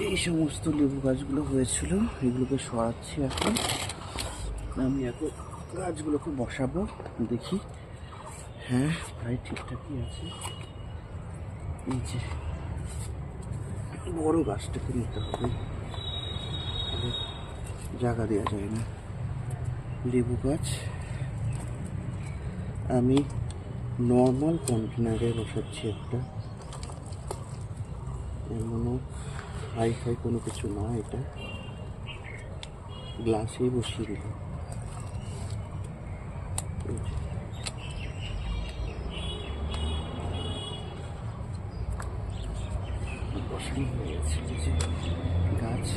এই সমস্ত লেবু গাছগুলো হয়েছিল, এগুলোকে সরাচ্ছি এখন। আমি এখন গাছগুলোকে বসাবো, দেখি। হ্যাঁ, প্রায় ঠিকঠাকই আছে। এই যে বড় গাছটাকে নিতে হবে, জায়গা দেওয়া যায় না। লেবু গাছ আমি নর্মাল কন্টেনারে বসাচ্ছি একটা, এমনও হাই ফাই কোনো কিছু না, এটা গ্লাসেই বসিয়ে দিলাম। বসানো হয়ে গেছে গাছ।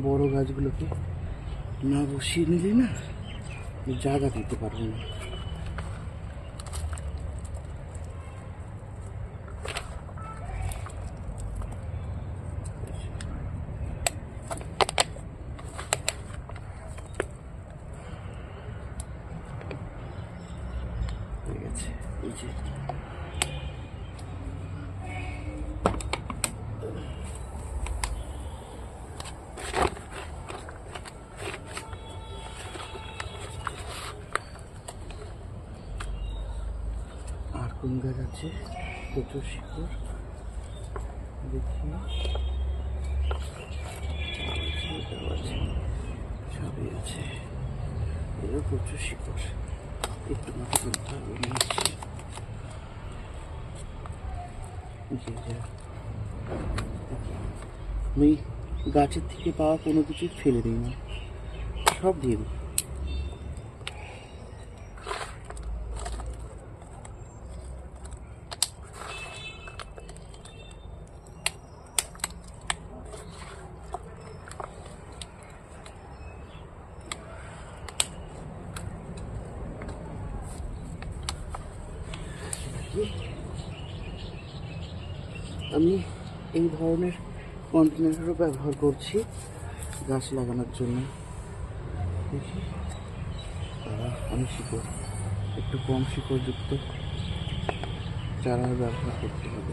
বড় গাছগুলোকে না বসিয়ে নিলে না জায়গা দিতে পারবো না। হয়ে গেছে, এই যে আর কোন গাছ আছে প্রচুর শিকড়, দেখি। সবই আছে, এরও প্রচুর শিকড়। একটু মাটি তুলতে হবে মনে হচ্ছে। আমি গাছের থেকে পাওয়া কোনো কিছু ফেলে দিই না, সব দিয়ে দিই। আমি এই ধরনের কন্টেনারও ব্যবহার করছি গাছ লাগানোর জন্য। দেখি, আমি শিকড় একটু কম শিকড়যুক্ত চারা ব্যবহার করতে হবে।